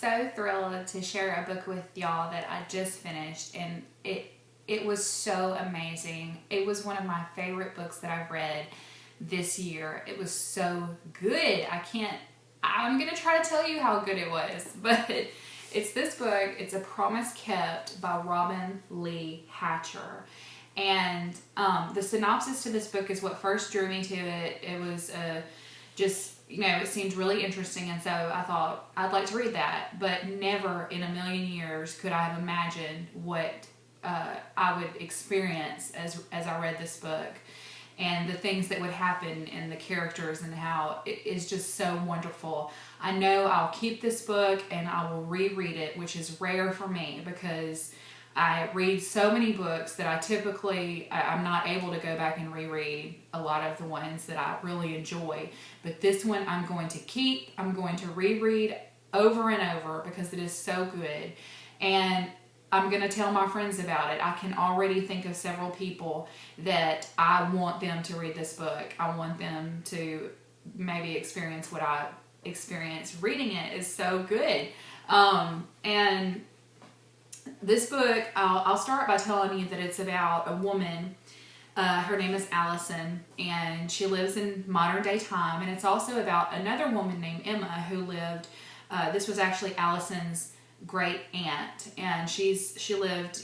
so thrilled to share a book with y'all that I just finished, and it was so amazing. It was one of my favorite books that I've read this year. It was so good. I'm gonna try to tell you how good it was, but it's this book. It's A Promise Kept by Robin Lee Hatcher. And the synopsis to this book is what first drew me to it. It was just, it seemed really interesting, and so I thought I'd like to read that. But never in a million years could I have imagined what I would experience as I read this book, and the things that would happen and the characters, and how it is just so wonderful. I know I'll keep this book and I will reread it, which is rare for me because I read so many books that I'm not able to go back and reread a lot of the ones that I really enjoy. But this one I'm going to reread over and over because it is so good. And I'm going to tell my friends about it. I can already think of several people that I want them to read this book. I want them to maybe experience what I experienced reading it. Is so good. And this book, I'll start by telling you that it's about a woman. Her name is Allison, and she lives in modern day time. And it's also about another woman named Emma who lived, this was actually Allison's great aunt, and she lived,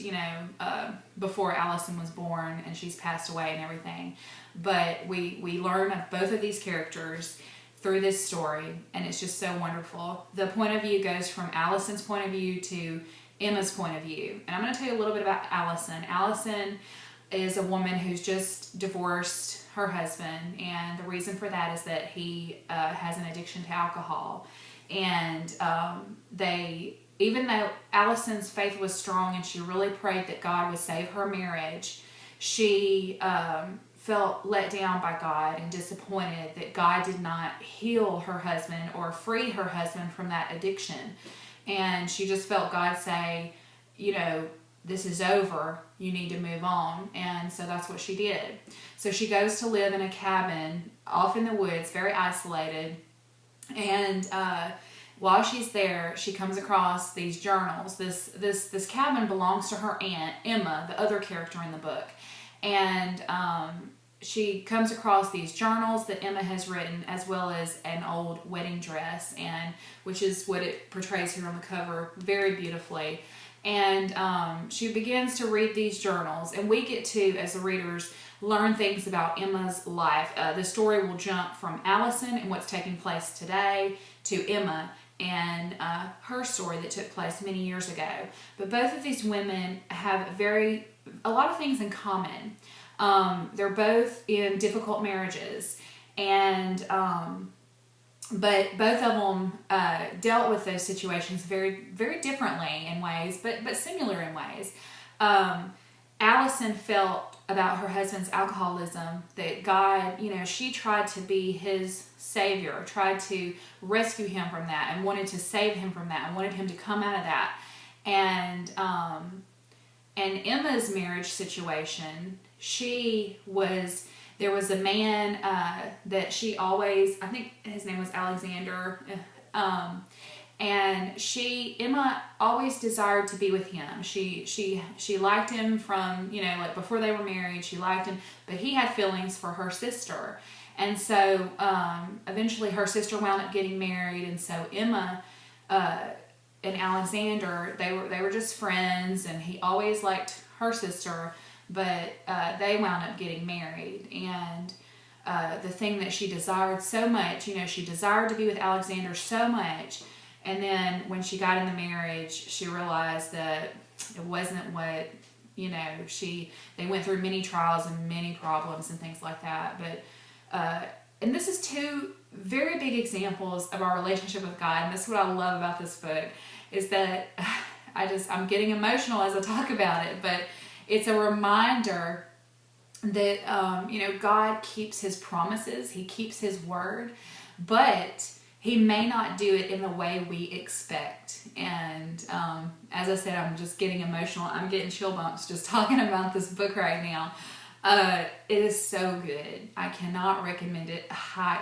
before Allison was born, and she's passed away and everything. But we learn of both of these characters through this story, and it's just so wonderful. The point of view goes from Allison's point of view to Emma's point of view. And I'm going to tell you a little bit about Allison. Allison is a woman who's just divorced her husband, and the reason for that is that he has an addiction to alcohol. And even though Allison's faith was strong and she really prayed that God would save her marriage, she felt let down by God and disappointed that God did not heal her husband or free her husband from that addiction. And she just felt God say, this is over, you need to move on. And so that's what she did. So she goes to live in a cabin off in the woods, very isolated. And while she's there, she comes across these journals. This cabin belongs to her aunt, Emma, the other character in the book. And she comes across these journals that Emma has written, as well as an old wedding dress, and which is what it portrays here on the cover very beautifully. And she begins to read these journals, and we get to, as the readers, learn things about Emma's life. The story will jump from Allison and what's taking place today to Emma and her story that took place many years ago. But both of these women have a lot of things in common. They're both in difficult marriages, and but both of them dealt with those situations very, very differently in ways, but similar in ways. Allison felt about her husband's alcoholism that God, she tried to be his savior, tried to rescue him from that, and wanted to save him from that, and wanted him to come out of that. And Emma's marriage situation, there was a man that she always, I think his name was Alexander, and Emma always desired to be with him. She liked him from, before they were married, she liked him, but he had feelings for her sister. And so eventually her sister wound up getting married, and so Emma and Alexander, they were just friends, and he always liked her sister, but they wound up getting married. And the thing that she desired so much, she desired to be with Alexander so much, and then when she got in the marriage, she realized that it wasn't what, they went through many trials and many problems and things like that. But and this is two very big examples of our relationship with God, and that's what I love about this book, is that I'm getting emotional as I talk about it, but it's a reminder that, God keeps his promises, he keeps his word, but he may not do it in the way we expect. And as I said, I'm just getting emotional. I'm getting chill bumps just talking about this book right now. It is so good. I cannot recommend it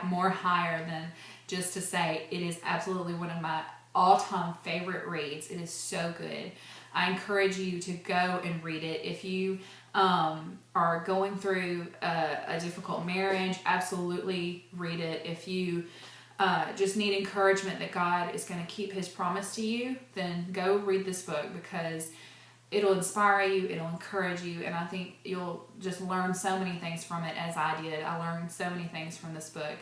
more higher than just to say it is absolutely one of my all-time favorite reads. It is so good. I encourage you to go and read it. If you are going through a difficult marriage, absolutely read it. If you just need encouragement that God is going to keep his promise to you, then go read this book, because it'll inspire you, it'll encourage you, and I think you'll just learn so many things from it, as I did. I learned so many things from this book.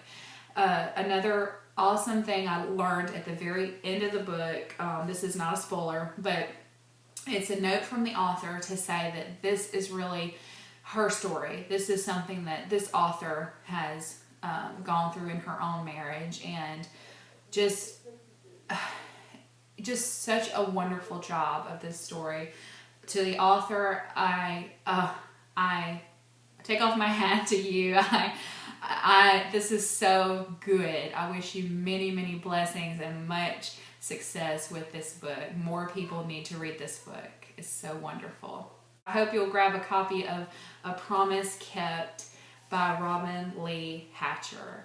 Another awesome thing I learned at the very end of the book, this is not a spoiler, but it's a note from the author to say that this is really her story. This is something that this author has gone through in her own marriage, and just such a wonderful job of this story. To the author, I take off my hat to you. This is so good. I wish you many, many blessings and much success with this book. More people need to read this book. It's so wonderful. I hope you'll grab a copy of A Promise Kept by Robin Lee Hatcher.